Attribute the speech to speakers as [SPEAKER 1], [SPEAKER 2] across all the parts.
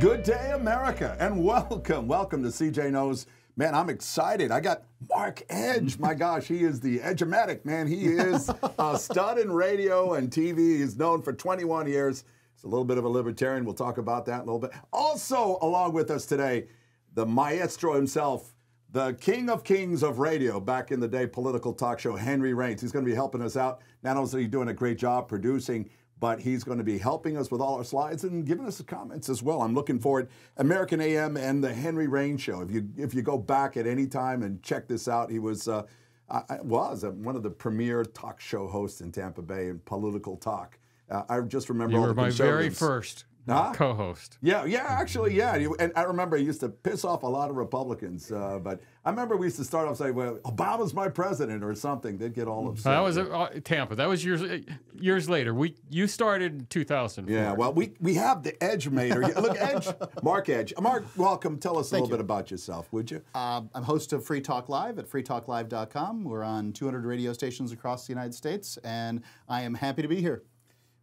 [SPEAKER 1] Good day, America, and welcome to CJ Knows. Man, I'm excited. I got Mark Edge. My gosh, he is the Edge-o-matic, man. He is a stud in radio and TV. He's known for 21 years. He's a little bit of a libertarian. We'll talk about that in a little bit. Also, along with us today, the maestro himself, the king of kings of radio, back in the day, political talk show, Henry Raines. He's going to be helping us out. Not only is he doing a great job producing, but he's going to be helping us with all our slides and giving us comments as well. I'm looking forward. American AM and the Henry Raines Show. If you go back at any time and check this out, he was one of the premier talk show hosts in Tampa Bay in political talk. I just remember
[SPEAKER 2] you
[SPEAKER 1] all
[SPEAKER 2] were
[SPEAKER 1] the
[SPEAKER 2] my very first co-host.
[SPEAKER 1] Yeah, actually. And I remember he used to piss off a lot of Republicans, but I remember we used to start off saying, well, Obama's my president or something. They'd get all upset.
[SPEAKER 2] That was Tampa. That was years later. You started in 2004.
[SPEAKER 1] Yeah, well, we have the Edge-mater. Look, Edge, Mark Edge. Mark, welcome. Tell us a little bit about yourself, would you?
[SPEAKER 3] I'm host of Free Talk Live at freetalklive.com. We're on 200 radio stations across the United States, and I am happy to be here.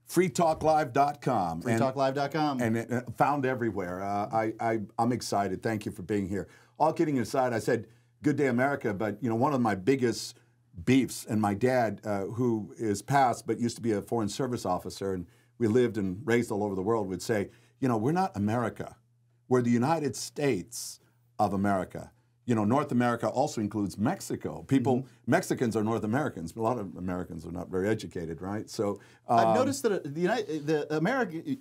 [SPEAKER 1] freetalklive.com.
[SPEAKER 3] freetalklive.com.
[SPEAKER 1] And found everywhere. I'm excited. Thank you for being here. All kidding aside, I said, good day, America, but one of my biggest beefs, and my dad, who is passed but used to be a foreign service officer, and we lived and raised all over the world, would say, we're not America. We're the United States of America. North America also includes Mexico. Mexicans are North Americans. A lot of Americans are not very educated, right? So
[SPEAKER 3] I've noticed that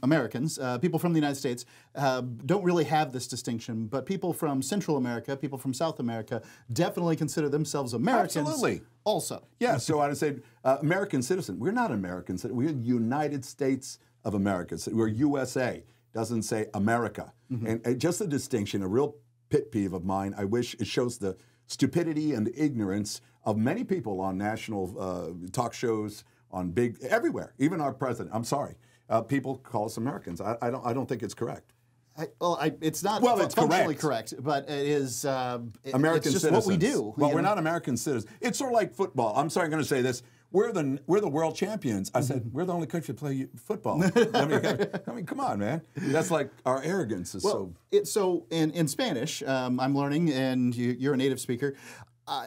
[SPEAKER 3] Americans, people from the United States, don't really have this distinction, but people from Central America, people from South America, definitely consider themselves Americans.
[SPEAKER 1] Absolutely.
[SPEAKER 3] Also.
[SPEAKER 1] Yeah, so I would say American citizen. We're not Americans. We're United States of America. So we're USA. Doesn't say America. And just a distinction, a real pet peeve of mine. I wish it shows the stupidity and ignorance of many people on national talk shows, everywhere, even our president. I'm sorry. People call us Americans. I don't think it's correct.
[SPEAKER 3] It's not
[SPEAKER 1] it's
[SPEAKER 3] functionally correct, but it is
[SPEAKER 1] American
[SPEAKER 3] it's just
[SPEAKER 1] citizens.
[SPEAKER 3] what we do.
[SPEAKER 1] Well, we're not American citizens. It's sort of like football. I'm sorry, I'm going to say this. We're the world champions. I said, we're the only country to play football. I mean, come on, man. That's like our arrogance is
[SPEAKER 3] so in Spanish, I'm learning, and you're a native speaker.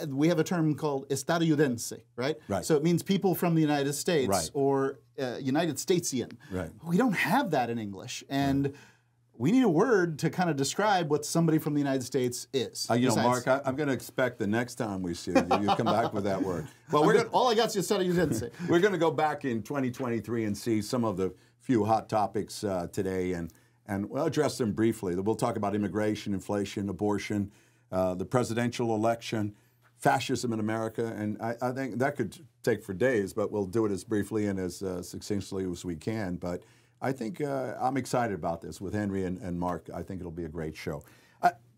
[SPEAKER 3] We have a term called estadounidense, right?
[SPEAKER 1] Right.
[SPEAKER 3] So it means people from the United States,
[SPEAKER 1] right,
[SPEAKER 3] or United Statesian.
[SPEAKER 1] Right.
[SPEAKER 3] We don't have that in English, and we need a word to kind of describe what somebody from the United States is.
[SPEAKER 1] Mark, I'm going to expect the next time we see you come back with that word. Well,
[SPEAKER 3] all I got is estadounidense.
[SPEAKER 1] We're going to go back in 2023 and see some of the few hot topics today, and we'll address them briefly. We'll talk about immigration, inflation, abortion, the presidential election, fascism in America, and I think that could take for days, but we'll do it as briefly and as succinctly as we can. But I think I'm excited about this with Henry and Mark. I think it'll be a great show.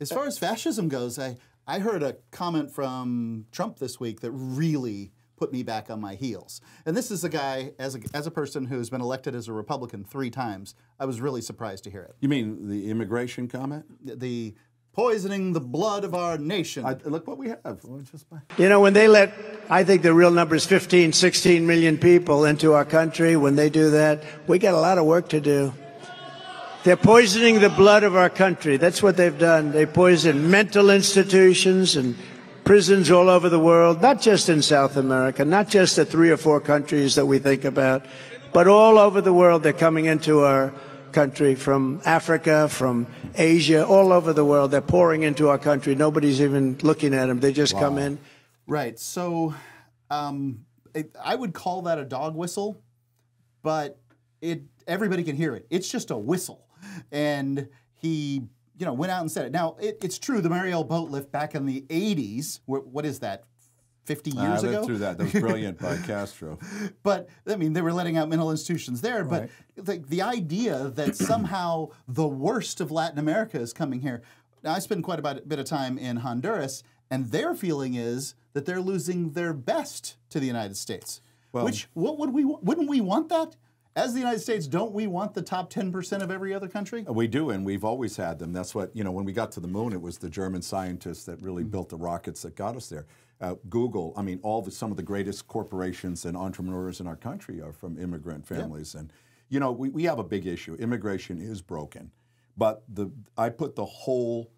[SPEAKER 3] As far as fascism goes, I heard a comment from Trump this week that really put me back on my heels. And this is a guy, as a person who's been elected as a Republican 3 times, I was really surprised to hear it.
[SPEAKER 1] You mean the immigration comment?
[SPEAKER 3] The poisoning the blood of our nation.
[SPEAKER 1] Look what we have.
[SPEAKER 4] When they let, I think the real number is 15, 16 million people into our country, when they do that, we got a lot of work to do. They're poisoning the blood of our country. That's what they've done. They poison mental institutions and prisons all over the world, not just in South America, not just the 3 or 4 countries that we think about, but all over the world. They're coming into our country from Africa, from Asia, all over the world. They're pouring into our country. Nobody's even looking at them. They just come in.
[SPEAKER 3] Right. So I would call that a dog whistle, but everybody can hear it. It's just a whistle. And he went out and said it. Now, it's true, the Mariel boat lift back in the 80s, what is that, 50 years ago?
[SPEAKER 1] I lived through that. That was brilliant by Castro.
[SPEAKER 3] But, I mean, they were letting out mental institutions there. But the idea that somehow the worst of Latin America is coming here. Now, I spent quite a bit of time in Honduras, and their feeling is that they're losing their best to the United States. Well, wouldn't we want that? As the United States, don't we want the top 10% of every other country?
[SPEAKER 1] We do, and we've always had them. That's what, when we got to the moon, it was the German scientists that really built the rockets that got us there. Google, I mean, some of the greatest corporations and entrepreneurs in our country are from immigrant families. Yeah. And, we have a big issue. Immigration is broken. But I put the whole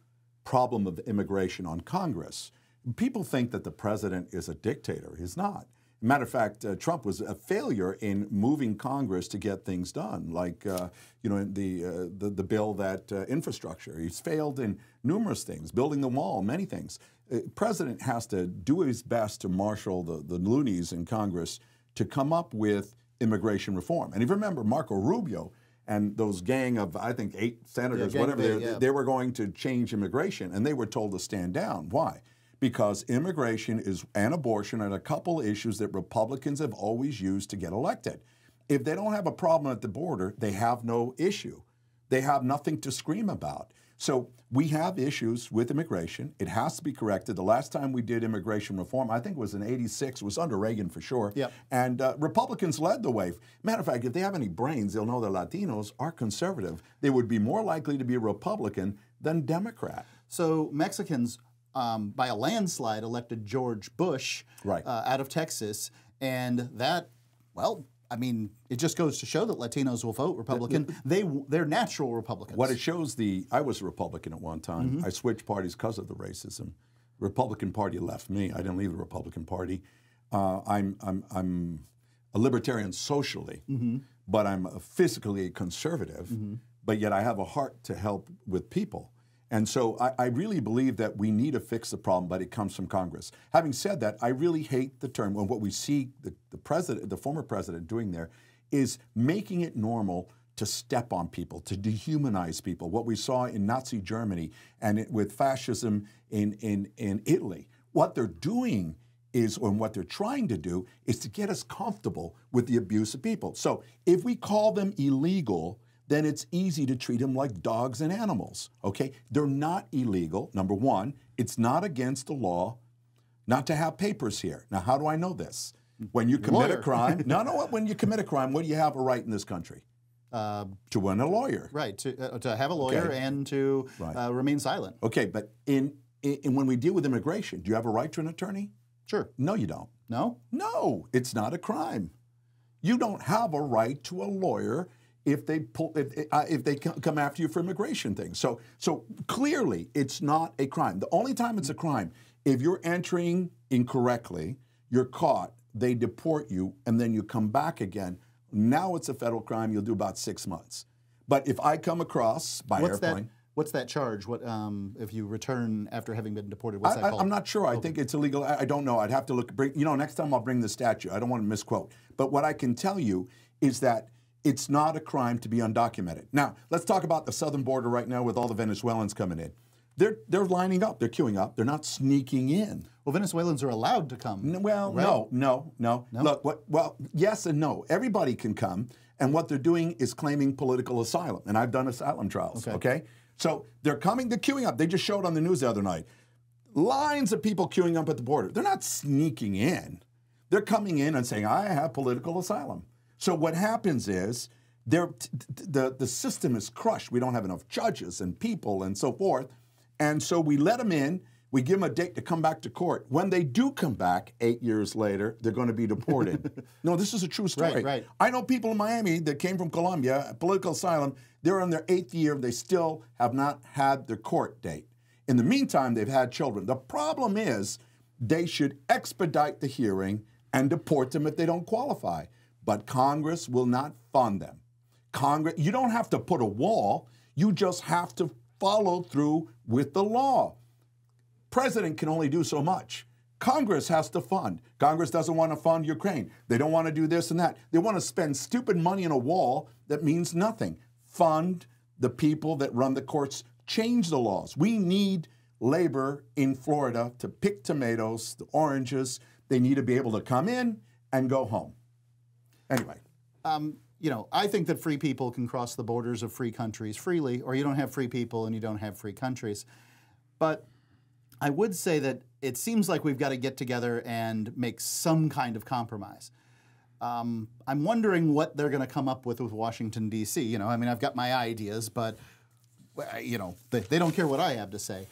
[SPEAKER 1] problem of immigration on Congress. People think that the president is a dictator. He's not. Matter of fact, Trump was a failure in moving Congress to get things done, like the bill that infrastructure. He's failed in numerous things, building the wall, many things. President has to do his best to marshal the loonies in Congress to come up with immigration reform. And if you remember, Marco Rubio and those gang of, I think, 8 senators, they were going to change immigration, and they were told to stand down. Why? Because immigration and abortion are a couple issues that Republicans have always used to get elected. If they don't have a problem at the border, they have no issue. They have nothing to scream about. So we have issues with immigration. It has to be corrected. The last time we did immigration reform, I think it was in '86. It was under Reagan for sure.
[SPEAKER 3] Yep.
[SPEAKER 1] And Republicans led the way. Matter of fact, if they have any brains, they'll know that Latinos are conservative. They would be more likely to be a Republican than Democrat.
[SPEAKER 3] So Mexicans, by a landslide, elected George Bush out of Texas. And that, well, I mean, it just goes to show that Latinos will vote Republican. They're natural Republicans.
[SPEAKER 1] What it shows, I was a Republican at one time. I switched parties because of the racism. Republican Party left me. I didn't leave the Republican Party. I'm a libertarian socially, but I'm physically a conservative. But yet I have a heart to help with people. And so I really believe that we need to fix the problem, but it comes from Congress. Having said that, I really hate the term, and what we see the former president doing there is making it normal to step on people, to dehumanize people. What we saw in Nazi Germany and with fascism in Italy. What they're doing is, and what they're trying to do, is to get us comfortable with the abuse of people. So if we call them illegal, then it's easy to treat them like dogs and animals, okay? They're not illegal, number one. It's not against the law not to have papers here. Now, how do I know this? When you commit a crime, when you commit a crime, what do you have a right in this country? To win a lawyer.
[SPEAKER 3] Right, to have a lawyer and to remain silent.
[SPEAKER 1] Okay, but when we deal with immigration, do you have a right to an attorney?
[SPEAKER 3] Sure.
[SPEAKER 1] No, you don't.
[SPEAKER 3] No?
[SPEAKER 1] No, it's not a crime. You don't have a right to a lawyer if they come after you for immigration things. So clearly, it's not a crime. The only time it's a crime, if you're entering incorrectly, you're caught, they deport you, and then you come back again. Now it's a federal crime. You'll do about 6 months. But if I come across by airplane,
[SPEAKER 3] what's that charge? What if you return after having been deported? What's that called?
[SPEAKER 1] I'm not sure. I think it's illegal. I don't know. I'd have to look. Next time I'll bring the statute. I don't want to misquote. But what I can tell you is that it's not a crime to be undocumented. Now, let's talk about the southern border right now with all the Venezuelans coming in. They're lining up. They're queuing up. They're not sneaking in.
[SPEAKER 3] Well, Venezuelans are allowed to come.
[SPEAKER 1] No. Look, yes and no. Everybody can come, and what they're doing is claiming political asylum. And I've done asylum trials, okay? So they're queuing up. They just showed on the news the other night. Lines of people queuing up at the border. They're not sneaking in. They're coming in and saying, I have political asylum. So what happens is the system is crushed. We don't have enough judges and people and so forth. And so we let them in. We give them a date to come back to court. When they do come back 8 years later, they're going to be deported. No, this is a true story.
[SPEAKER 3] Right.
[SPEAKER 1] I know people in Miami that came from Colombia, political asylum. They're on their 8th year. They still have not had their court date. In the meantime, they've had children. The problem is they should expedite the hearing and deport them if they don't qualify. But Congress will not fund them. You don't have to put a wall. You just have to follow through with the law. President can only do so much. Congress has to fund. Congress doesn't want to fund Ukraine. They don't want to do this and that. They want to spend stupid money on a wall that means nothing. Fund the people that run the courts. Change the laws. We need labor in Florida to pick tomatoes, the oranges. They need to be able to come in and go home. Anyway.
[SPEAKER 3] I think that free people can cross the borders of free countries freely, or you don't have free people and you don't have free countries. But I would say that it seems like we've got to get together and make some kind of compromise. I'm wondering what they're going to come up with Washington, D.C. I've got my ideas, but, they don't care what I have to say.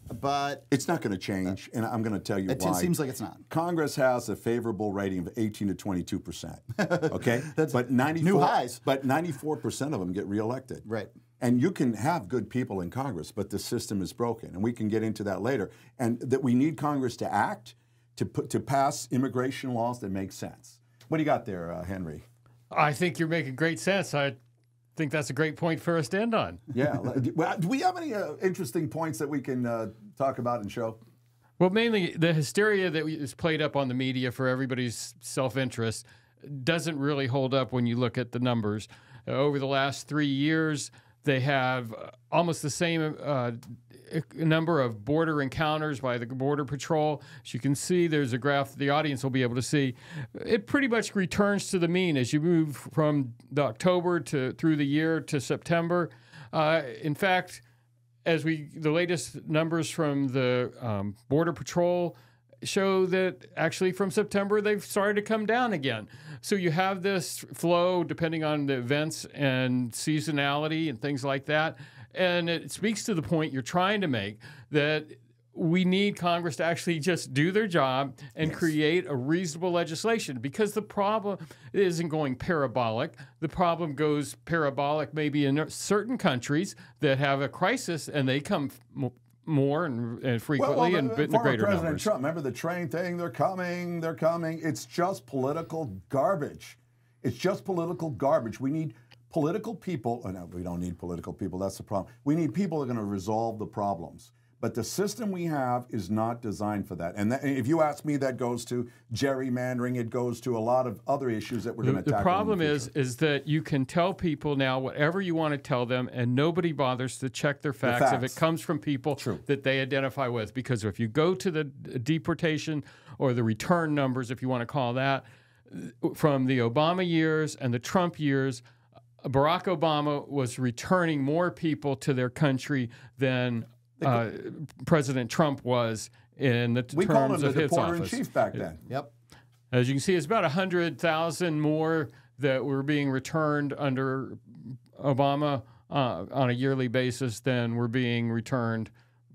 [SPEAKER 3] But
[SPEAKER 1] it's not going to change, and I'm going to tell you why.
[SPEAKER 3] It seems like it's not.
[SPEAKER 1] Congress has a favorable rating of 18 to 22%. Okay,
[SPEAKER 3] That's
[SPEAKER 1] but 94
[SPEAKER 3] new highs.
[SPEAKER 1] But 94% of them get reelected.
[SPEAKER 3] Right.
[SPEAKER 1] And you can have good people in Congress, but the system is broken, and we can get into that later. And that we need Congress to act, to pass immigration laws that make sense. What do you got there, Henry?
[SPEAKER 2] I think you're making great sense. I think that's a great point for us to end on.
[SPEAKER 1] Yeah. Do we have any interesting points that we can talk about and show?
[SPEAKER 2] Well, mainly the hysteria that is played up on the media for everybody's self-interest doesn't really hold up when you look at the numbers. Over the last 3 years, they have almost the same number of border encounters by the Border Patrol. As you can see, there's a graph the audience will be able to see. It pretty much returns to the mean as you move from the October through the year to September. In fact, the latest numbers from the Border Patrol show that actually from September they've started to come down again. So you have this flow depending on the events and seasonality and things like that. And it speaks to the point you're trying to make that we need Congress to actually just do their job and create a reasonable legislation, because the problem isn't going parabolic. The problem goes parabolic maybe in certain countries that have a crisis and they come more and frequently and in greater
[SPEAKER 1] President
[SPEAKER 2] numbers.
[SPEAKER 1] Trump, remember the train thing? They're coming. It's just political garbage. It's just political garbage. We need political people. Oh, no, we don't need political people. That's the problem. We need people that are going to resolve the problems. But the system we have is not designed for that. And if you ask me, that goes to gerrymandering. It goes to a lot of other issues that we're going to tackle.
[SPEAKER 2] The problem is that you can tell people now whatever you want to tell them, and nobody bothers to check their facts if it comes from people that they identify with. Because if you go to the deportation or the return numbers, if you want to call that, from the Obama years and the Trump years, Barack Obama was returning more people to their country than President Trump was in the terms of his office. We called him the
[SPEAKER 1] deporter-in-chief back then.
[SPEAKER 3] Yep.
[SPEAKER 2] As you can see, it's about 100,000 more that were being returned under Obama on a yearly basis than were being returned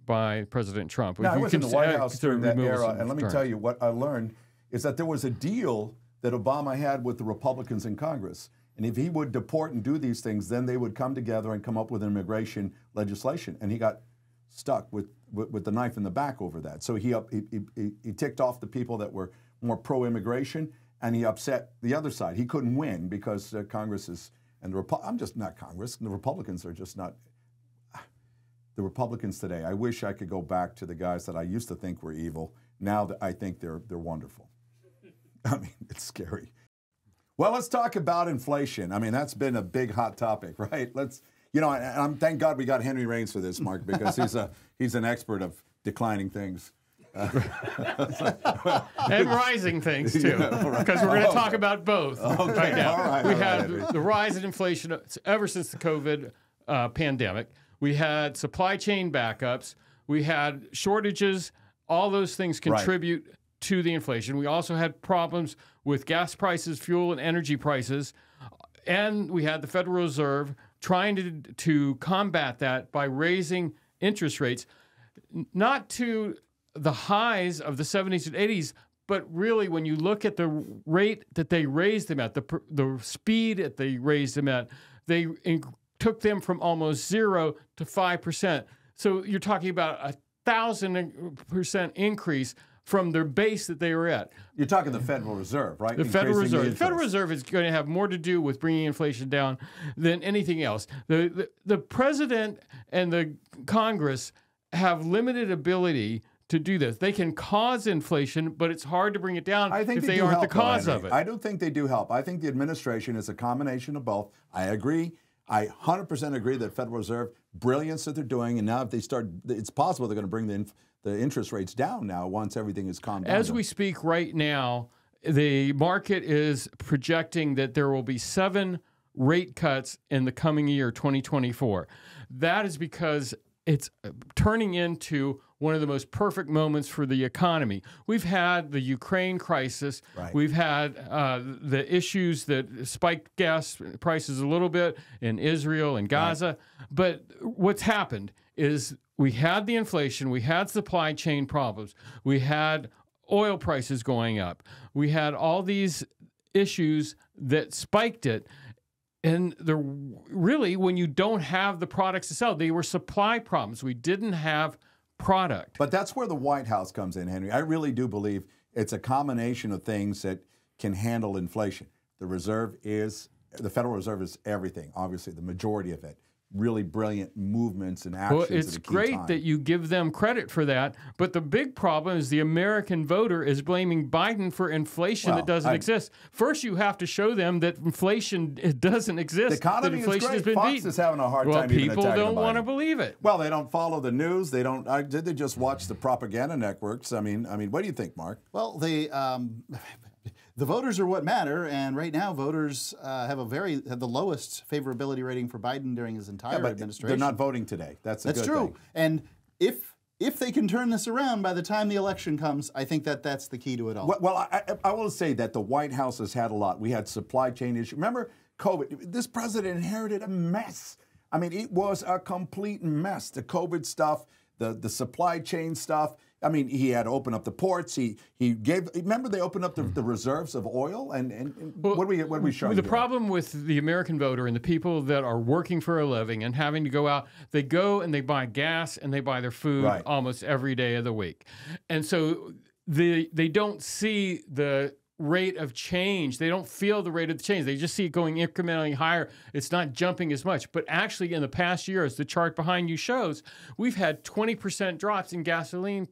[SPEAKER 2] by President Trump.
[SPEAKER 1] Now, I was in the White House during that era, and let me tell you, what I learned is that there was a deal that Obama had with the Republicans in Congress. And if he would deport and do these things, then they would come together and come up with immigration legislation. And he got stuck with the knife in the back over that. So he ticked off the people that were more pro-immigration, and he upset the other side. He couldn't win because Congress is, and I'm just not Congress, and the Republicans are just not. The Republicans today, I wish I could go back to the guys that I used to think were evil. Now that I think they're wonderful. I mean, it's scary. Well, let's talk about inflation. I mean, that's been a big hot topic, right? And thank God we got Henry Raines for this, Mark, because he's an expert of declining things.
[SPEAKER 2] And rising things, too, because we're going to talk about both right now.
[SPEAKER 1] All right,
[SPEAKER 2] we had the rise in inflation ever since the COVID pandemic. We had supply chain backups. We had shortages. All those things contribute to the inflation. We also had problems with gas prices, fuel, and energy prices. And we had the Federal Reserve trying to combat that by raising interest rates, not to the highs of the 70s and 80s, but really when you look at the rate that they raised them at, the speed that they raised them at, they took them from almost 0 to 5%. So you're talking about 1,000% increase from their base that they were at.
[SPEAKER 1] You're talking the Federal Reserve, right?
[SPEAKER 2] The Federal Reserve. The Federal Reserve is going to have more to do with bringing inflation down than anything else. The president and the Congress have limited ability to do this. They can cause inflation, but it's hard to bring it down if they aren't the cause of it.
[SPEAKER 1] I do think they do help. I think the administration is a combination of both. I agree. I 100% agree that Federal Reserve, brilliance that they're doing, and now if they start, it's possible they're going to bring the interest rates down now once everything is calmed down.
[SPEAKER 2] As we speak right now, the market is projecting that there will be 7 rate cuts in the coming year, 2024. That is because it's turning into one of the most perfect moments for the economy. We've had the Ukraine crisis.
[SPEAKER 1] Right.
[SPEAKER 2] We've had the issues that spiked gas prices a little bit in Israel and Gaza. Right. But what's happened is we had the inflation, we had supply chain problems, we had oil prices going up, we had all these issues that spiked it. And really, when you don't have the products to sell, they were supply problems. We didn't have product.
[SPEAKER 1] But that's where the White House comes in, Henry. I really do believe it's a combination of things that can handle inflation. The Federal Reserve is everything, obviously, the majority of it. Really brilliant movements and actions.
[SPEAKER 2] Well, it's great that you give them credit for that, but the big problem is the American voter is blaming Biden for inflation that doesn't exist. First, you have to show them that inflation doesn't exist.
[SPEAKER 1] The economy
[SPEAKER 2] that inflation
[SPEAKER 1] is great.
[SPEAKER 2] Has been
[SPEAKER 1] Fox
[SPEAKER 2] beaten.
[SPEAKER 1] is having a hard time even
[SPEAKER 2] people don't want to believe it.
[SPEAKER 1] Well, they don't follow the news. They don't. Did they just watch the propaganda networks? I mean, what do you think, Mark?
[SPEAKER 3] Well, the voters are what matter, and right now voters have the lowest favorability rating for Biden during his entire administration.
[SPEAKER 1] They're not voting today. That's
[SPEAKER 3] true.
[SPEAKER 1] Thing.
[SPEAKER 3] And if they can turn this around by the time the election comes, I think that's the key to it all.
[SPEAKER 1] Well, I will say that the White House has had a lot. We had supply chain issues. Remember COVID? This president inherited a mess. I mean, it was a complete mess. The COVID stuff, the supply chain stuff. I mean, he had to open up the ports. He gave. Remember, they opened up the reserves of oil. And what are we showing?
[SPEAKER 2] The problem with the American voter and the people that are working for a living and having to go out, they go and they buy gas and they buy their food almost every day of the week, and so they don't see the rate of change. They don't feel the rate of the change. They just see it going incrementally higher. It's not jumping as much. But actually, in the past year, as the chart behind you shows, we've had 20% drops in gasoline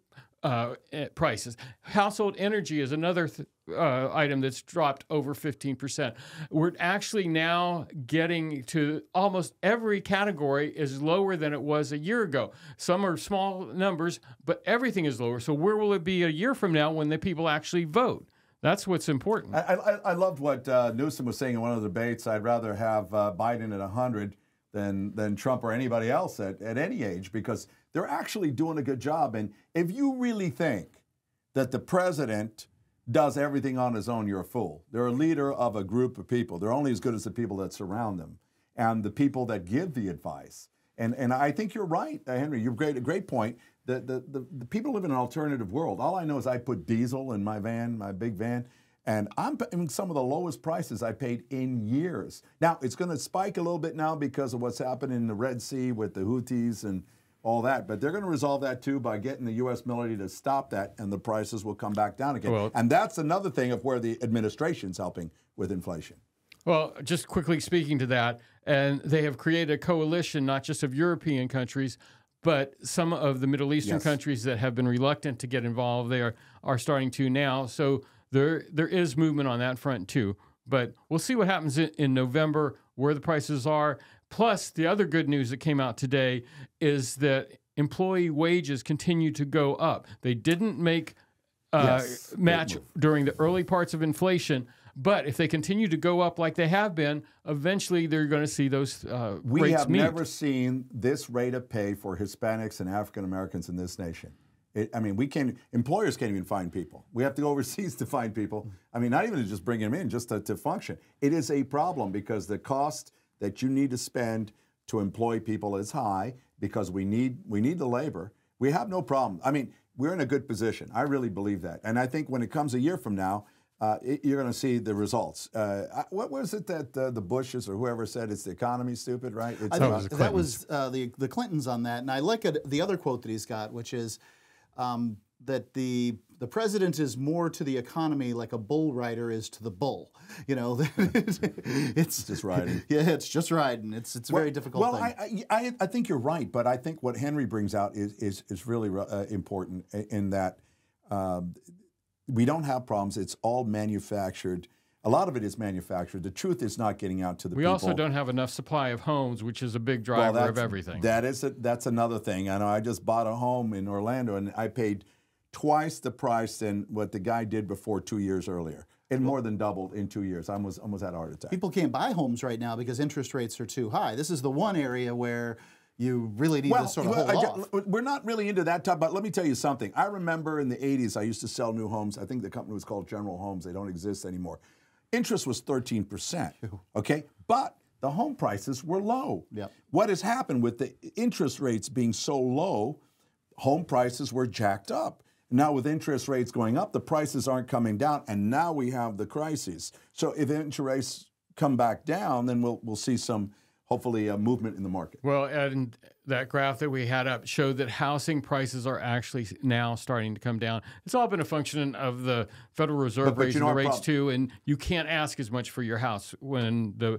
[SPEAKER 2] prices. Household energy is another item that's dropped over 15%. We're actually now getting to almost every category is lower than it was a year ago. Some are small numbers, but everything is lower. So where will it be a year from now when the people actually vote? That's what's important.
[SPEAKER 1] I loved what Newsom was saying in one of the debates. I'd rather have Biden at 100 than Trump or anybody else at any age, because they're actually doing a good job. And if you really think that the president does everything on his own, you're a fool. They're a leader of a group of people. They're only as good as the people that surround them and the people that give the advice. And I think you're right, Henry. You've a great point. The people live in an alternative world. All I know is I put diesel in my van, my big van, and I'm paying some of the lowest prices I paid in years. Now, it's going to spike a little bit now because of what's happening in the Red Sea with the Houthis and all that, but they're going to resolve that too by getting the U.S. military to stop that, and the prices will come back down again. Well, and that's another thing of where the administration's helping with inflation.
[SPEAKER 2] Well, just quickly speaking to that, and they have created a coalition not just of European countries, but some of the Middle Eastern countries that have been reluctant to get involved. They are starting to now. So there is movement on that front too. But we'll see what happens in November, where the prices are. Plus, the other good news that came out today is that employee wages continue to go up. They didn't make match during the early parts of inflation, but if they continue to go up like they have been, eventually they're going to see those rates meet.
[SPEAKER 1] We have never seen this rate of pay for Hispanics and African Americans in this nation. Employers can't even find people. We have to go overseas to find people. I mean, not even to just bring them in, just to function. It is a problem because the cost that you need to spend to employ people is high because we need the labor. We have no problem. I mean, we're in a good position. I really believe that. And I think when it comes a year from now, you're going to see the results. What was it that the Bushes or whoever said it's the economy, stupid, right?
[SPEAKER 3] That was the Clintons on that. And I like the other quote that he's got, which is that the president is more to the economy like a bull rider is to the bull. You know, it's
[SPEAKER 1] just riding.
[SPEAKER 3] Yeah, it's just riding. It's a very difficult thing.
[SPEAKER 1] I think you're right, but I think what Henry brings out is really important in that we don't have problems. It's all manufactured. A lot of it is manufactured. The truth is not getting out to the people.
[SPEAKER 2] We also don't have enough supply of homes, which is a big driver of everything.
[SPEAKER 1] That's another thing. I know I just bought a home in Orlando, and I paid twice the price than what the guy did before 2 years earlier. It more than doubled in 2 years. I almost had a heart attack.
[SPEAKER 3] People can't buy homes right now because interest rates are too high. This is the one area where you really need to sort of hold off.
[SPEAKER 1] We're not really into that type, but let me tell you something. I remember in the 80s, I used to sell new homes. I think the company was called General Homes. They don't exist anymore. Interest was 13%, okay? But the home prices were low.
[SPEAKER 3] Yep.
[SPEAKER 1] What has happened with the interest rates being so low, home prices were jacked up. Now with interest rates going up, the prices aren't coming down, and now we have the crises. So if interest come back down, then we'll see some, hopefully, a movement in the market.
[SPEAKER 2] Well, and that graph that we had up showed that housing prices are actually now starting to come down. It's all been a function of the Federal Reserve raising the rates too, and you can't ask as much for your house when the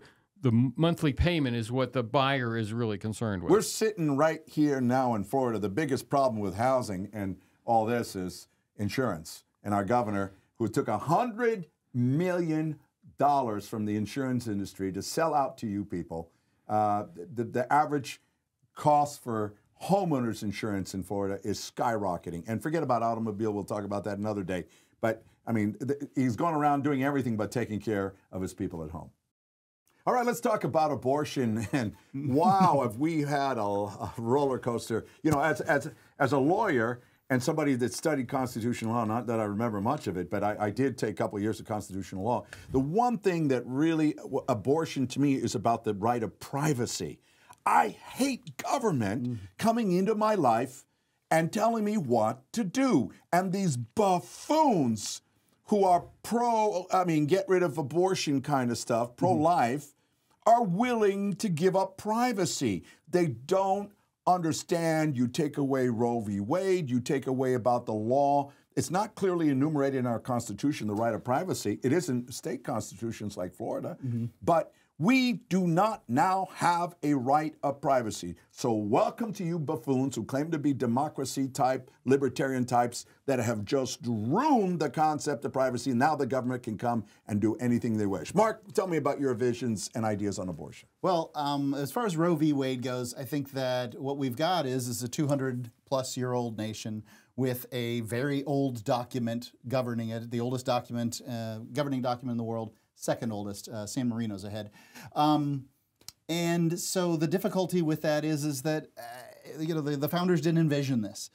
[SPEAKER 2] monthly payment is what the buyer is really concerned with.
[SPEAKER 1] We're sitting right here now in Florida. The biggest problem with housing and all this is insurance. And our governor, who took $100 million from the insurance industry to sell out to you people, the average cost for homeowners insurance in Florida is skyrocketing. And forget about automobile. We'll talk about that another day. But, I mean, he's going around doing everything but taking care of his people at home. All right, let's talk about abortion. And wow, have we had a roller coaster. You know, as a lawyer and somebody that studied constitutional law, not that I remember much of it, but I did take a couple of years of constitutional law. The one thing that really, abortion to me is about the right of privacy. I hate government coming into my life and telling me what to do. And these buffoons who are get rid of abortion kind of stuff, pro-life, are willing to give up privacy. They don't understand. You take away Roe v. Wade, you take away about the law. It's not clearly enumerated in our Constitution, the right of privacy. It is in state constitutions like Florida. But we do not now have a right of privacy. So welcome to you buffoons who claim to be democracy type, libertarian types that have just ruined the concept of privacy. Now the government can come and do anything they wish. Mark, tell me about your visions and ideas on abortion.
[SPEAKER 3] Well, as far as Roe v. Wade goes, I think that what we've got is a 200-plus-year-old nation with a very old document governing it, the oldest document, governing document in the world. Second oldest, San Marino's ahead. And so the difficulty with that is that, the founders didn't envision this.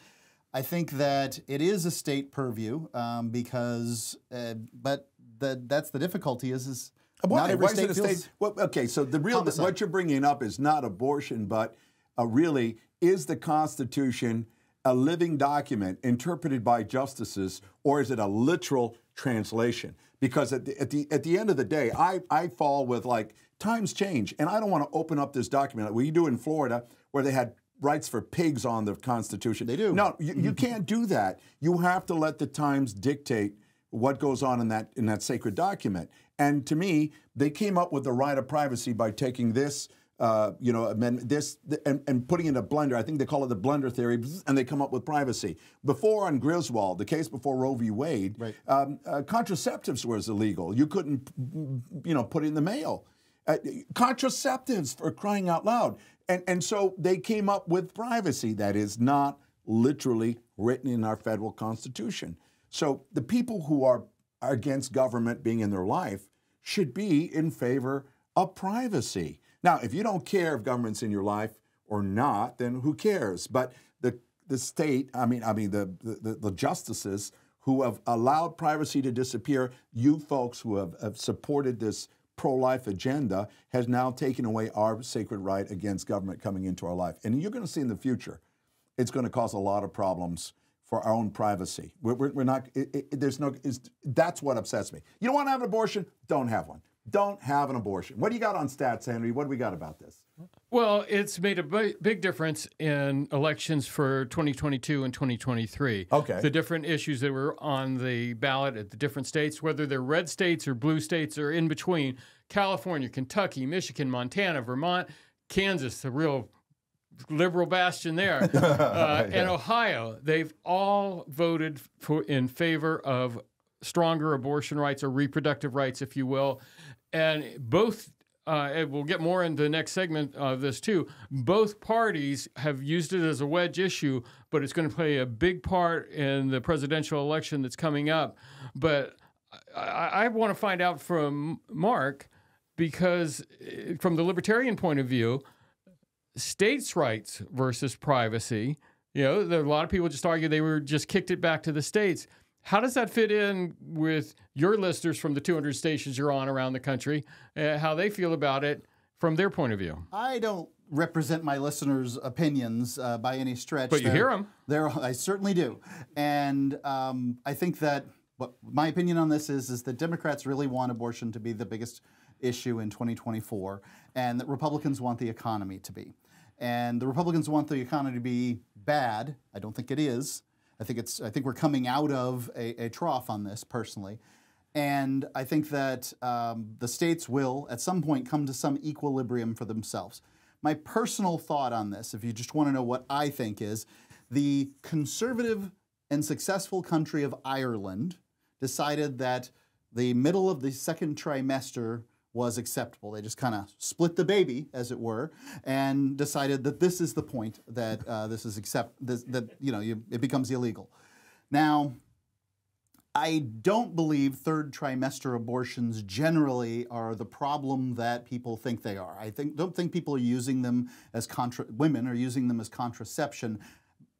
[SPEAKER 3] I think that it is a state purview because, but that's the difficulty is not every state feels...
[SPEAKER 1] Well, okay, so what you're bringing up is not abortion, but really, is the Constitution a living document interpreted by justices, or is it a literal translation? Because at the end of the day, I fall with times change, and I don't want to open up this document like what you do in Florida, where they had rights for pigs on the Constitution.
[SPEAKER 3] They do.
[SPEAKER 1] No, you can't do that. You have to let the times dictate what goes on in that sacred document. And to me, they came up with the right of privacy by taking this. Amendment, this and putting in a blender. I think they call it the blender theory, and they come up with privacy. Before on Griswold, the case before Roe v. Wade,
[SPEAKER 3] right.
[SPEAKER 1] Contraceptives was illegal. You couldn't, put it in the mail. Contraceptives, for crying out loud. And so they came up with privacy that is not literally written in our federal Constitution. So the people who are against government being in their life should be in favor of privacy. Now, if you don't care if government's in your life or not, then who cares? But the state, the justices who have allowed privacy to disappear, you folks who have supported this pro-life agenda, has now taken away our sacred right against government coming into our life. And you're going to see in the future, it's going to cause a lot of problems for our own privacy. We're not. That's what upsets me. You don't want to have an abortion? Don't have one. Don't have an abortion. What do you got on stats, Henry? What do we got about this?
[SPEAKER 2] Well, it's made a big difference in elections for 2022 and 2023.
[SPEAKER 1] Okay.
[SPEAKER 2] The different issues that were on the ballot at the different states, whether they're red states or blue states or in between, California, Kentucky, Michigan, Montana, Vermont, Kansas, the real liberal bastion there, and Ohio, they've all voted in favor of stronger abortion rights or reproductive rights, if you will. And both, we'll get more in the next segment of this too, both parties have used it as a wedge issue, but it's going to play a big part in the presidential election that's coming up. But I want to find out from Mark, because from the libertarian point of view, states' rights versus privacy, there are a lot of people just argue they were just kicked it back to the states. How does that fit in with your listeners from the 200 stations you're on around the country, how they feel about it from their point of view?
[SPEAKER 3] I don't represent my listeners' opinions by any stretch.
[SPEAKER 2] But you hear them.
[SPEAKER 3] I certainly do. And I think that my opinion on this is that Democrats really want abortion to be the biggest issue in 2024, and that Republicans want the economy to be. And the Republicans want the economy to be bad. I don't think it is. I think we're coming out of a trough on this personally. And I think that the states will, at some point, come to some equilibrium for themselves. My personal thought on this, if you just want to know what I think, is the conservative and successful country of Ireland decided that the middle of the second trimester was acceptable. They just kind of split the baby, as it were, and decided that this is the point that it becomes illegal. Now, I don't believe third trimester abortions generally are the problem that people think they are. Don't think people are using them as women are using them as contraception.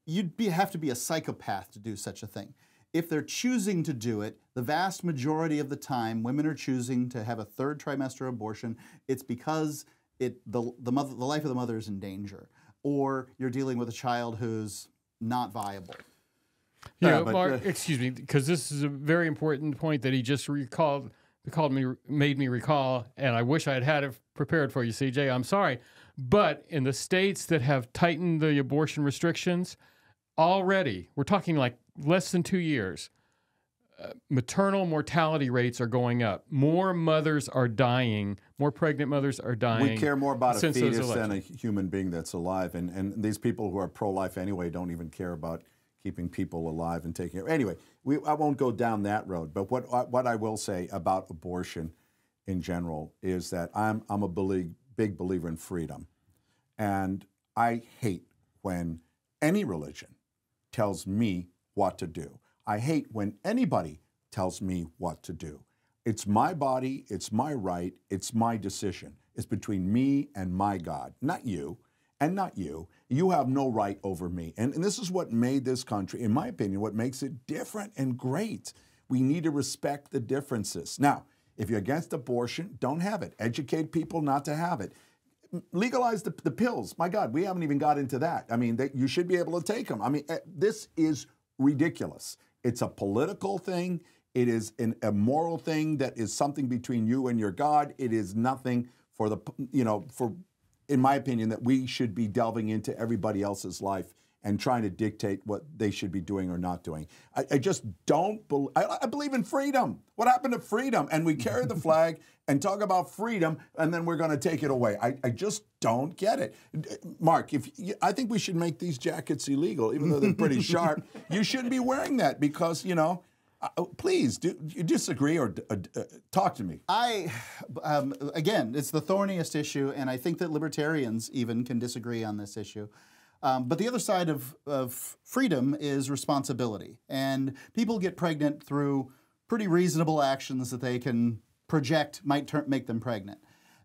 [SPEAKER 3] You'd have to be a psychopath to do such a thing. If they're choosing to do it, the vast majority of the time, women are choosing to have a third trimester abortion. It's because the life of the mother is in danger, or you're dealing with a child who's not viable.
[SPEAKER 2] Yeah, Mark, excuse me, because this is a very important point that he just made me recall, and I wish I had it prepared for you, CJ. I'm sorry. But in the states that have tightened the abortion restrictions, already, we're talking like less than 2 years, maternal mortality rates are going up. More mothers are dying. More pregnant mothers are dying.
[SPEAKER 1] We care more about a fetus than a human being that's alive. And these people who are pro-life anyway don't even care about keeping people alive and taking care. Anyway, I won't go down that road. But what I will say about abortion in general is that I'm a big believer in freedom. And I hate when any religion tells me what to do. I hate when anybody tells me what to do. It's my body, it's my right, it's my decision. It's between me and my God, not you, and not you. You have no right over me. And this is what made this country, in my opinion, what makes it different and great. We need to respect the differences. Now, if you're against abortion, don't have it. Educate people not to have it. Legalize the pills. My God, we haven't even got into that. I mean, you should be able to take them. I mean, this is ridiculous. It's a political thing. It is a moral thing that is something between you and your God. It is nothing for in my opinion, that we should be delving into everybody else's life and trying to dictate what they should be doing or not doing. I just don't believe, I believe in freedom. What happened to freedom? And we carry the flag and talk about freedom, and then we're going to take it away. I just don't get it. Mark, I think we should make these jackets illegal, even though they're pretty sharp. You shouldn't be wearing that because, please, do you disagree or talk to me?
[SPEAKER 3] Again, it's the thorniest issue, and I think that libertarians even can disagree on this issue. But the other side of freedom is responsibility. And people get pregnant through pretty reasonable actions that they can project might make them pregnant.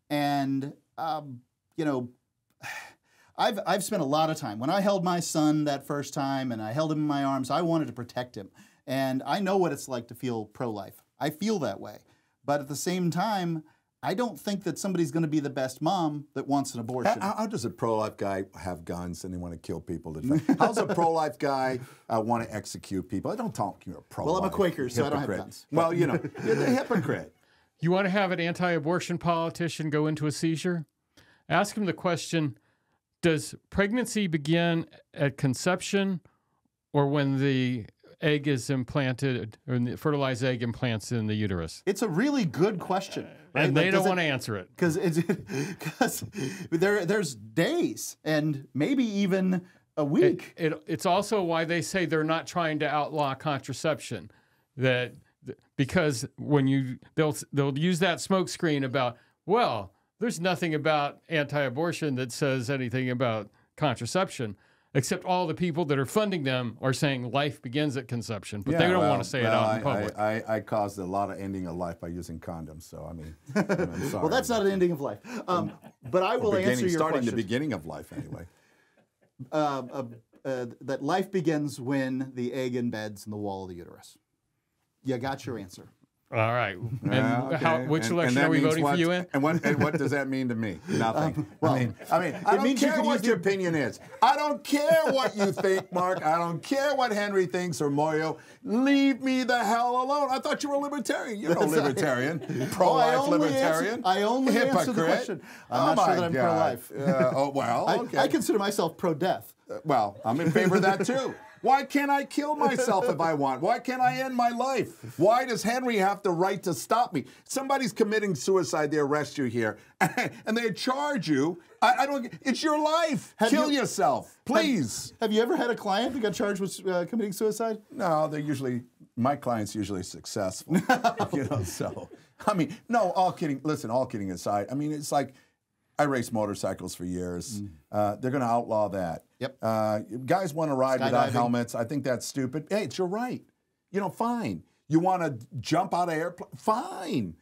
[SPEAKER 3] And, I've spent a lot of time. When I held my son that first time and I held him in my arms, I wanted to protect him. And I know what it's like to feel pro-life. I feel that way. But at the same time, I don't think that somebody's going to be the best mom that wants an abortion.
[SPEAKER 1] How does a pro-life guy have guns and they want to kill people? How's a pro-life guy want to execute people? I don't talk you're a pro-life.
[SPEAKER 3] Well, I'm a Quaker, so I don't have guns.
[SPEAKER 1] Well, you're the hypocrite.
[SPEAKER 2] You want to have an anti-abortion politician go into a seizure? Ask him the question, does pregnancy begin at conception or when the egg is implanted, or the fertilized egg implants in the uterus?
[SPEAKER 3] It's a really good question. Right?
[SPEAKER 2] And they don't want to answer it.
[SPEAKER 3] Because there's days and maybe even a week.
[SPEAKER 2] It's also why they say they're not trying to outlaw contraception. Because when they'll use that smokescreen about, well, there's nothing about anti-abortion that says anything about contraception. Except all the people that are funding them are saying life begins at conception, but they don't want to say it out in public.
[SPEAKER 1] I caused a lot of ending of life by using condoms, so I mean, I'm sorry.
[SPEAKER 3] Well, that's not an ending of life. But I will answer your
[SPEAKER 1] starting
[SPEAKER 3] question.
[SPEAKER 1] The beginning of life, anyway.
[SPEAKER 3] That life begins when the egg embeds in the wall of the uterus. You got your answer.
[SPEAKER 2] All right. And
[SPEAKER 1] Okay.
[SPEAKER 2] which
[SPEAKER 1] And
[SPEAKER 2] election
[SPEAKER 1] that
[SPEAKER 2] are we
[SPEAKER 1] means
[SPEAKER 2] voting
[SPEAKER 1] what?
[SPEAKER 2] for you in?
[SPEAKER 1] And what does that mean to me? Nothing.
[SPEAKER 3] well,
[SPEAKER 1] I mean, I don't
[SPEAKER 3] means you
[SPEAKER 1] care
[SPEAKER 3] could
[SPEAKER 1] what
[SPEAKER 3] use
[SPEAKER 1] your opinion is. I don't care what you think, Mark. I don't care what Henry thinks or Mario. Leave me the hell alone. I thought you were a libertarian. You're no libertarian. Pro-life libertarian.
[SPEAKER 3] I only answered the question. I'm not sure that I'm pro-life.
[SPEAKER 1] Okay.
[SPEAKER 3] I consider myself pro-death.
[SPEAKER 1] Well, I'm in favor of that too. Why can't I kill myself if I want? Why can't I end my life? Why does Henry have the right to stop me? Somebody's committing suicide, they arrest you here, and they charge you. I don't. It's your life. Kill yourself, please.
[SPEAKER 3] Have you ever had a client that got charged with committing suicide?
[SPEAKER 1] No, they're usually, my client's usually successful. So, I mean, no, all kidding. Listen, all kidding aside, I mean, it's like, I raced motorcycles for years. They're going to outlaw that.
[SPEAKER 3] Yep.
[SPEAKER 1] Guys want to ride without
[SPEAKER 3] Skydiving.
[SPEAKER 1] helmets. I think that's stupid. Hey, it's your right. Fine. You want to jump out of airplane? Fine.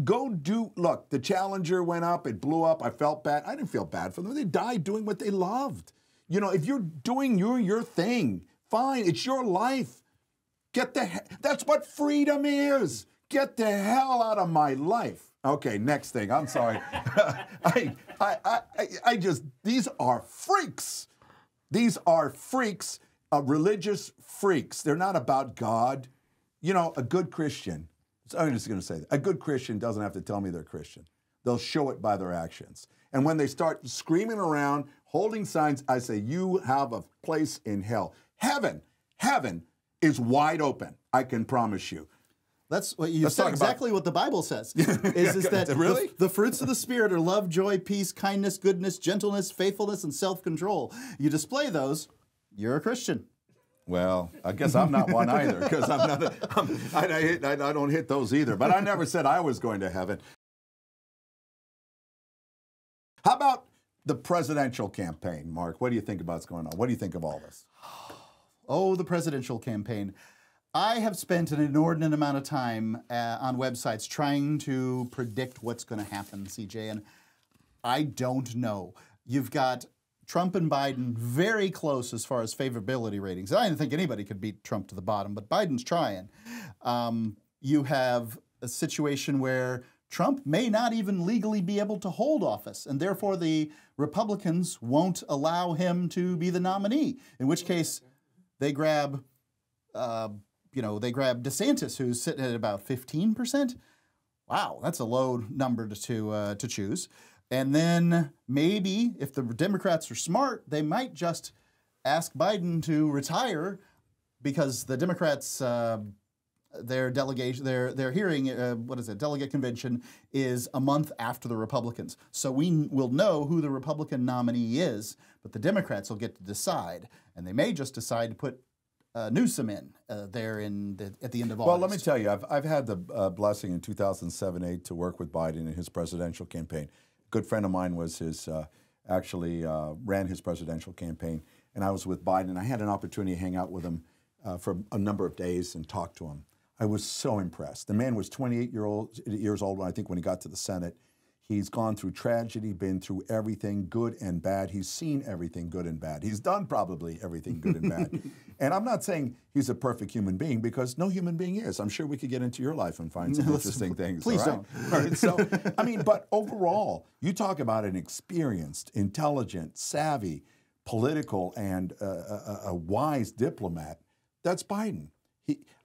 [SPEAKER 1] Go do, look, the Challenger went up, it blew up, I felt bad. I didn't feel bad for them. They died doing what they loved. If you're doing your thing, fine, it's your life. That's what freedom is. Get the hell out of my life. Okay, next thing. I'm sorry. I just, these are freaks. These are freaks, religious freaks. They're not about God. A good Christian, I'm just going to say that, a good Christian doesn't have to tell me they're Christian. They'll show it by their actions. And when they start screaming around, holding signs, I say, you have a place in hell. Heaven is wide open, I can promise you.
[SPEAKER 3] That's what you said exactly what the Bible says. Is that
[SPEAKER 1] really?
[SPEAKER 3] The fruits of the Spirit are love, joy, peace, kindness, goodness, gentleness, faithfulness, and self-control. You display those, you're a Christian.
[SPEAKER 1] Well, I guess I'm not one either, because I don't hit those either. But I never said I was going to heaven. How about the presidential campaign, Mark? What do you think about what's going on? What do you think of all this?
[SPEAKER 3] Oh, the presidential campaign. I have spent an inordinate amount of time on websites trying to predict what's going to happen, CJ, and I don't know. You've got Trump and Biden very close as far as favorability ratings. I didn't think anybody could beat Trump to the bottom, but Biden's trying. You have a situation where Trump may not even legally be able to hold office, and therefore the Republicans won't allow him to be the nominee, in which case they grab DeSantis, who's sitting at about 15%. Wow, that's a low number to choose. And then maybe if the Democrats are smart, they might just ask Biden to retire because the Democrats, their hearing, delegate convention is a month after the Republicans. So we will know who the Republican nominee is, but the Democrats will get to decide. And they may just decide to put Newsom in at the end of August.
[SPEAKER 1] Well, let me tell you, I've had the blessing in 2007-8 to work with Biden in his presidential campaign. A good friend of mine was ran his presidential campaign, and I was with Biden. I had an opportunity to hang out with him for a number of days and talk to him. I was so impressed. The man was 28 years old when he got to the Senate. He's gone through tragedy, been through everything, good and bad. He's seen everything good and bad. He's done probably everything good and bad. And I'm not saying he's a perfect human being, because no human being is. I'm sure we could get into your life and find some interesting things.
[SPEAKER 3] Please
[SPEAKER 1] don't. All right, so, but overall, you talk about an experienced, intelligent, savvy, political, and a wise diplomat. That's Biden.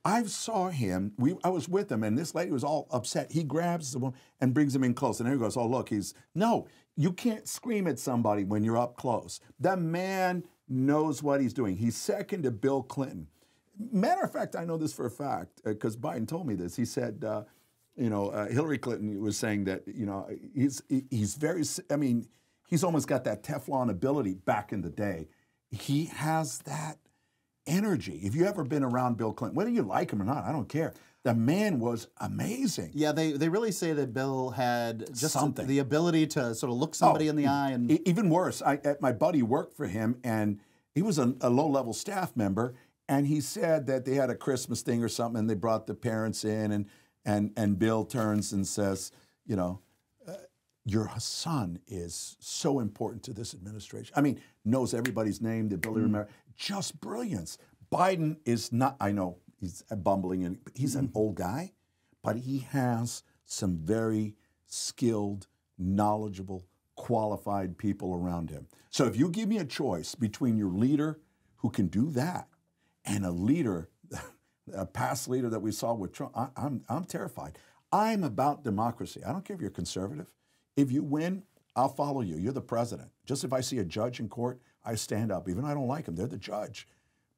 [SPEAKER 1] I saw him, I was with him, and this lady was all upset. He grabs the woman and brings him in close. And then he goes, oh, look, no, you can't scream at somebody when you're up close. The man knows what he's doing. He's second to Bill Clinton. Matter of fact, I know this for a fact, because Biden told me this. He said, Hillary Clinton was saying that, he's very, he's almost got that Teflon ability back in the day. He has that energy. If you ever been around Bill Clinton, whether you like him or not, I don't care. The man was amazing.
[SPEAKER 3] Yeah, they really say that Bill had just
[SPEAKER 1] something,
[SPEAKER 3] the ability to sort of look somebody in the eye. And
[SPEAKER 1] even worse, my buddy worked for him, and he was a low-level staff member, and he said that they had a Christmas thing or something, and they brought the parents in, and Bill turns and says, your son is so important to this administration. Knows everybody's name, the ability to remember. Just brilliance. Biden is not, I know he's bumbling, and he's an old guy, but he has some very skilled, knowledgeable, qualified people around him. So if you give me a choice between your leader who can do that and a leader, a past leader that we saw with Trump, I'm terrified. I'm about democracy. I don't care if you're conservative. If you win, I'll follow you. You're the president. Just if I see a judge in court, I stand up. Even I don't like them, they're the judge.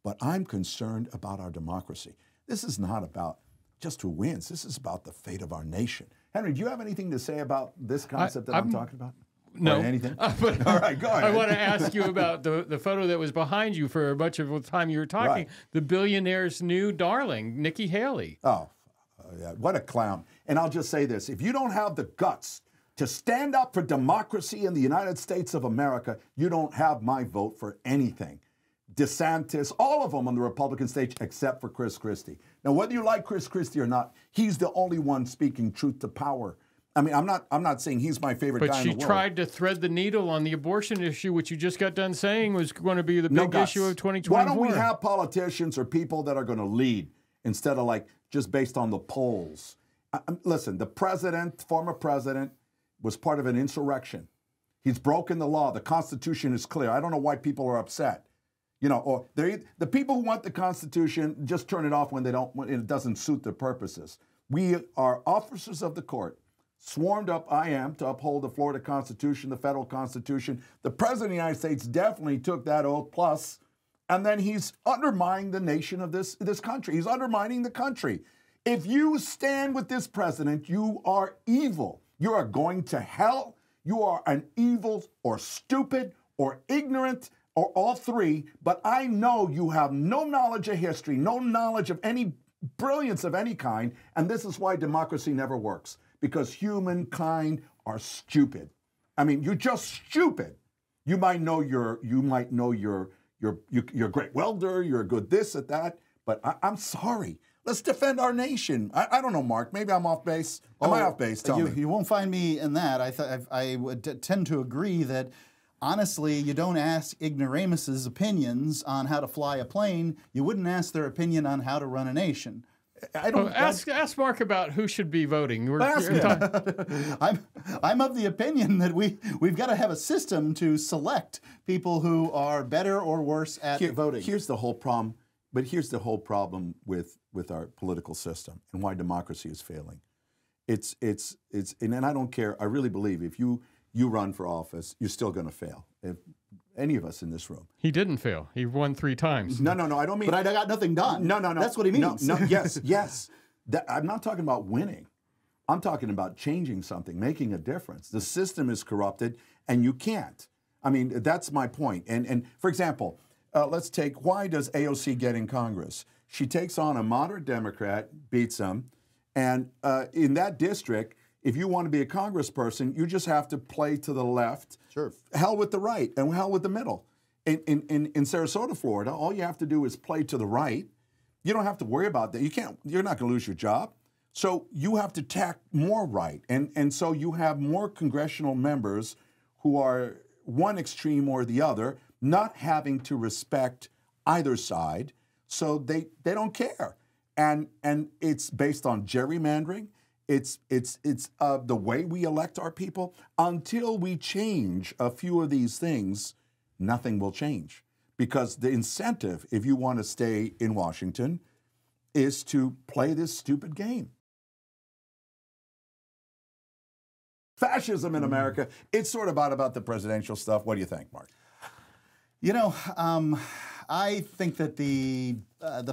[SPEAKER 1] But I'm concerned about our democracy. This is not about just who wins. This is about the fate of our nation. Henry, do you have anything to say about this concept that I'm talking about?
[SPEAKER 2] No.
[SPEAKER 1] Or anything?
[SPEAKER 2] But
[SPEAKER 1] All right, go ahead.
[SPEAKER 2] I want to ask you about the photo that was behind you for much of the time you were talking.
[SPEAKER 1] Right.
[SPEAKER 2] The billionaire's new darling, Nikki Haley.
[SPEAKER 1] Oh, yeah, what a clown. And I'll just say this. If you don't have the guts to stand up for democracy in the United States of America, you don't have my vote for anything. DeSantis, all of them on the Republican stage, except for Chris Christie. Now, whether you like Chris Christie or not, he's the only one speaking truth to power. I mean, I'm not saying he's my favorite guy in the world.
[SPEAKER 2] But she tried to thread the needle on the abortion issue, which you just got done saying was going to be the big issue of 2024.
[SPEAKER 1] Why don't we have politicians or people that are going to lead instead of like just based on the polls? Listen, the president, former president, was part of an insurrection. He's broken the law. The Constitution is clear. I don't know why people are upset. You know, or the people who want the Constitution just turn it off when it doesn't suit their purposes. We are officers of the court. Swarmed up I am to uphold the Florida Constitution, the federal Constitution. The President of the United States definitely took that oath plus, and then he's undermining the nation of this country. He's undermining the country. If you stand with this president, you are evil. You are going to hell. You are an evil or stupid or ignorant or all three, but I know you have no knowledge of history, no knowledge of any brilliance of any kind, and this is why democracy never works. Because humankind are stupid. I mean, you're just stupid. You might know you're a great welder, you're a good this at that, but I'm sorry. Let's defend our nation. I don't know, Mark. Maybe I'm off base. Am I off base? Tell me.
[SPEAKER 3] You won't find me in that. I would tend to agree that, honestly, you don't ask ignoramuses' opinions on how to fly a plane. You wouldn't ask their opinion on how to run a nation.
[SPEAKER 1] I don't
[SPEAKER 2] ask Mark about who should be voting.
[SPEAKER 3] I'm of the opinion that we've got to have a system to select people who are better or worse at voting.
[SPEAKER 1] Here's the whole problem. But here's the whole problem with our political system and why democracy is failing. And I don't care. I really believe if you run for office, you're still going to fail. If any of us in this room.
[SPEAKER 2] He didn't fail. He won 3 times.
[SPEAKER 1] No. I don't mean.
[SPEAKER 3] But I got nothing done.
[SPEAKER 1] No.
[SPEAKER 3] That's what he means.
[SPEAKER 1] No. Yes. I'm not talking about winning. I'm talking about changing something, making a difference. The system is corrupted, and you can't. I mean, that's my point. And for example, let's take, why does AOC get in Congress? She takes on a moderate Democrat, beats him, and in that district, if you want to be a congressperson, you just have to play to the left.
[SPEAKER 3] Sure.
[SPEAKER 1] Hell with the right and hell with the middle. In Sarasota, Florida, all you have to do is play to the right. You don't have to worry about that. You're not going to lose your job. So you have to tack more right. And so you have more congressional members who are one extreme or the other, not having to respect either side. So they don't care. And it's based on gerrymandering. It's the way we elect our people. Until we change a few of these things, nothing will change. Because the incentive, if you want to stay in Washington, is to play this stupid game. Fascism in America, it's sort of about the presidential stuff. What do you think, Mark?
[SPEAKER 3] You know, I think that the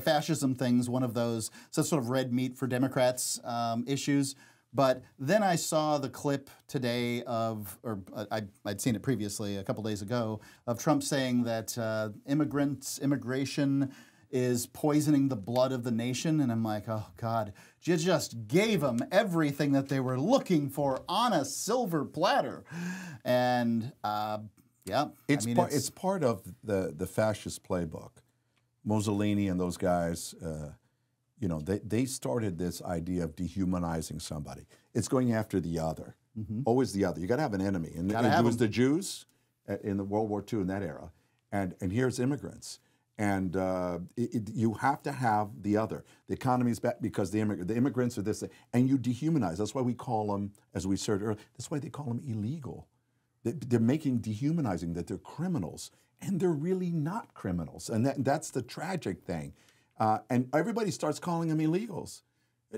[SPEAKER 3] fascism thing's one of those sort of red meat for Democrats issues. But then I saw the clip today I'd seen it previously a couple days ago, of Trump saying that immigration is poisoning the blood of the nation. And I'm like, oh, God, you just gave them everything that they were looking for on a silver platter. And yeah.
[SPEAKER 1] It's part of the fascist playbook. Mussolini and those guys, they started this idea of dehumanizing somebody. It's going after the other. Mm-hmm. Always the other. You got to have an enemy. And it was the Jews in the World War II in that era. And here's immigrants. And you have to have the other. The economy's bad because the immigrants are this, and you dehumanize. That's why we call them, as we said earlier, that's why they call them illegal. They're dehumanizing, that they're criminals, and they're really not criminals. And that's the tragic thing. And everybody starts calling them illegals.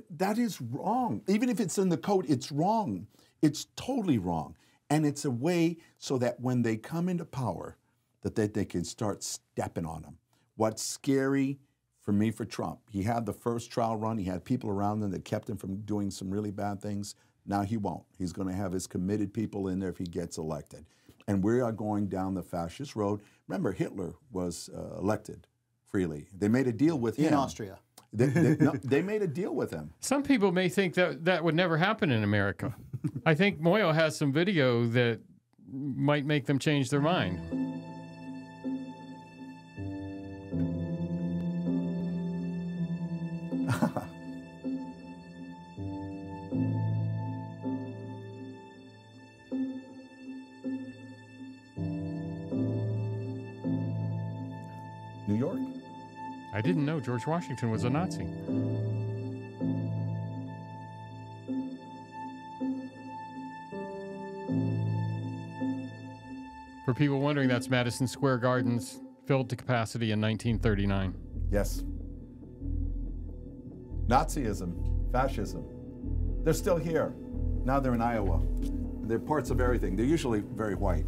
[SPEAKER 1] That is wrong. Even if it's in the code, it's wrong. It's totally wrong. And it's a way so that when they come into power, that they can start stepping on them. What's scary for me for Trump, he had the first trial run. He had people around him that kept him from doing some really bad things. Now he won't. He's going to have his committed people in there if he gets elected. And we are going down the fascist road. Remember, Hitler was elected freely. They made a deal with him.
[SPEAKER 3] In Austria.
[SPEAKER 1] They made a deal with him.
[SPEAKER 2] Some people may think that would never happen in America. I think Moyo has some video that might make them change their mind.
[SPEAKER 1] New York.
[SPEAKER 2] I didn't know George Washington was a Nazi. For people wondering, that's Madison Square Gardens, filled to capacity in 1939.
[SPEAKER 1] Yes. Nazism, fascism. They're still here. Now they're in Iowa. They're parts of everything. They're usually very white.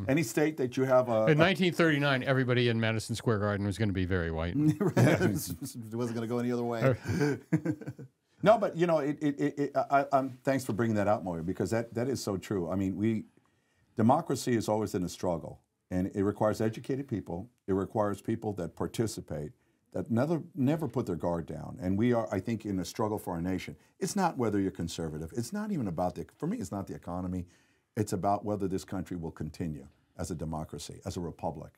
[SPEAKER 1] Any state that you have a...
[SPEAKER 2] In 1939, everybody in Madison Square Garden was going to be very white.
[SPEAKER 3] It wasn't going to go any other way.
[SPEAKER 1] No, but you know, thanks for bringing that out, Moyo, because that is so true. I mean, democracy is always in a struggle, and it requires educated people. It requires people that participate, that never put their guard down. And we are, I think, in a struggle for our nation. It's not whether you're conservative. It's not even about for me, it's not the economy. It's about whether this country will continue as a democracy, as a republic.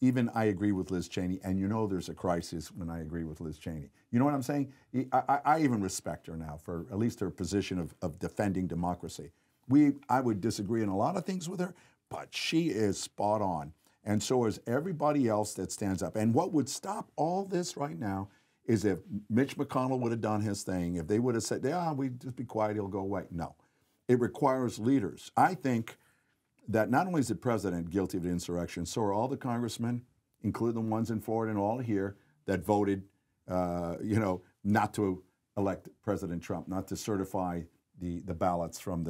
[SPEAKER 1] Even I agree with Liz Cheney, and you know there's a crisis when I agree with Liz Cheney. You know what I'm saying? I even respect her now for at least her position of defending democracy. I would disagree in a lot of things with her, but she is spot on. And so is everybody else that stands up. And what would stop all this right now is if Mitch McConnell would have done his thing, if they would have said, yeah, we just be quiet, he'll go away. No. It requires leaders. I think that not only is the president guilty of the insurrection, so are all the congressmen, including the ones in Florida and all here, that voted, not to elect President Trump, not to certify the ballots from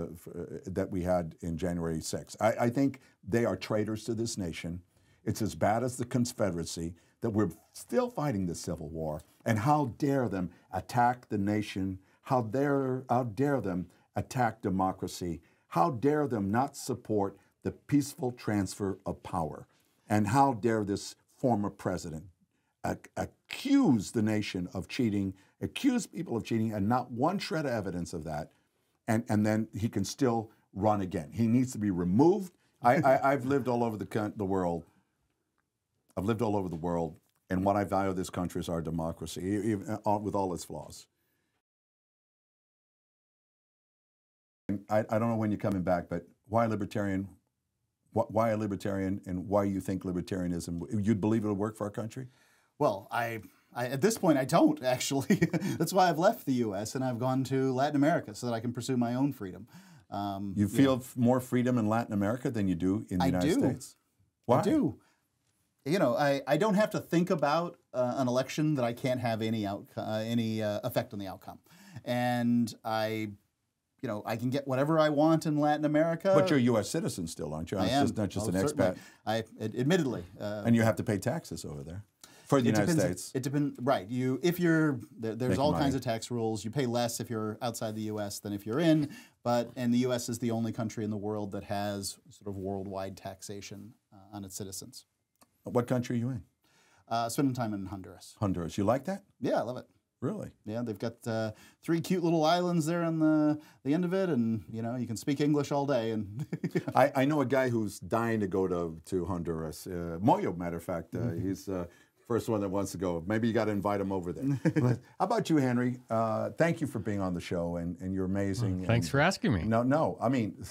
[SPEAKER 1] that we had in January 6th. I think they are traitors to this nation. It's as bad as the Confederacy, that we're still fighting the Civil War. And how dare them attack the nation? How dare them attack democracy? How dare them not support the peaceful transfer of power? And how dare this former president accuse the nation of cheating, accuse people of cheating, and not one shred of evidence of that, and then he can still run again. He needs to be removed. I've lived all over the world. I've lived all over the world, and what I value this country is our democracy, even with all its flaws. I don't know when you're coming back, but why libertarian? Why a libertarian, and why you think libertarianism, you'd believe it'll work for our country?
[SPEAKER 3] Well, I at this point, I don't, actually. That's why I've left the U.S. and I've gone to Latin America so that I can pursue my own freedom.
[SPEAKER 1] You feel more freedom in Latin America than you do in the United States? Why?
[SPEAKER 3] I do. You know, I don't have to think about an election that I can't have any effect on the outcome. And I can get whatever I want in Latin America.
[SPEAKER 1] But you're a U.S. citizen still, aren't you?
[SPEAKER 3] I am.
[SPEAKER 1] Not just an expat.
[SPEAKER 3] Admittedly.
[SPEAKER 1] And you have to pay taxes over there for the United States.
[SPEAKER 3] It depends. Right. There's all kinds of tax rules. You pay less if you're outside the U.S. than if you're in. And the U.S. is the only country in the world that has sort of worldwide taxation on its citizens.
[SPEAKER 1] What country are you in?
[SPEAKER 3] Spending time in Honduras.
[SPEAKER 1] Honduras. You like that?
[SPEAKER 3] Yeah, I love it.
[SPEAKER 1] Really?
[SPEAKER 3] Yeah, they've got 3 cute little islands there on the end of it, and you can speak English all day. And
[SPEAKER 1] I know a guy who's dying to go to Honduras. Moyo, matter of fact, he's the first one that wants to go. Maybe you got to invite him over there. How about you, Henry? Thank you for being on the show, and you're amazing.
[SPEAKER 2] Thanks for asking me.
[SPEAKER 1] No. I mean,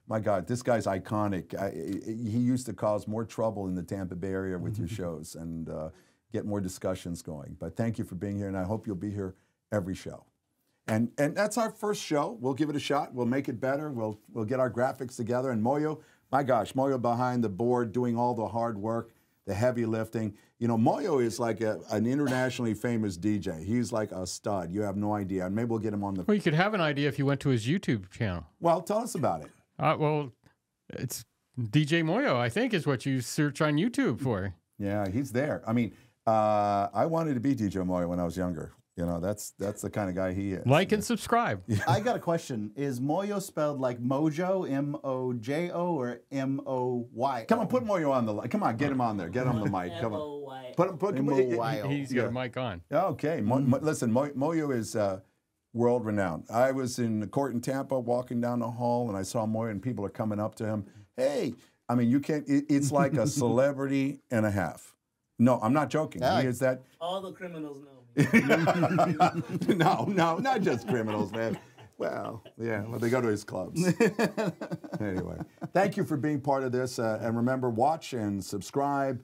[SPEAKER 1] my God, this guy's iconic. He used to cause more trouble in the Tampa Bay area with your shows and get more discussions going. But thank you for being here, and I hope you'll be here every show. And that's our first show. We'll give it a shot. We'll make it better. We'll get our graphics together. And Moyo, my gosh, Moyo behind the board doing all the hard work, the heavy lifting. You know, Moyo is like an internationally famous DJ. He's like a stud. You have no idea. And maybe we'll get him on the...
[SPEAKER 2] Well, you could have an idea if you went to his YouTube channel.
[SPEAKER 1] Well, tell us about it.
[SPEAKER 2] Well, it's DJ Moyo, I think, is what you search on YouTube for.
[SPEAKER 1] Yeah, he's there. I mean, I wanted to be DJ Moyo when I was younger. You know, that's the kind of guy he is.
[SPEAKER 2] Like and subscribe.
[SPEAKER 3] I got a question. Is Moyo spelled like Mojo, M-O-J-O, or M-O-Y?
[SPEAKER 1] Come on, put Moyo on the... Come on, get him on there. Get him on the mic. Come on. Put
[SPEAKER 3] M-O-Y-O.
[SPEAKER 2] He's got a mic on.
[SPEAKER 1] Okay. Listen, Moyo is world-renowned. I was in the court in Tampa walking down the hall, and I saw Moyo, and people are coming up to him. Hey, I mean, you can't... It's like a celebrity and a half. No, I'm not joking. He is that...
[SPEAKER 5] All the criminals know me.
[SPEAKER 1] No, not just criminals, man. Well, yeah, they go to his clubs. Anyway, thank you for being part of this. And remember, watch and subscribe.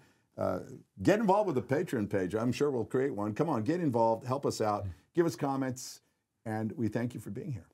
[SPEAKER 1] Get involved with the Patreon page. I'm sure we'll create one. Come on, get involved. Help us out. Give us comments. And we thank you for being here.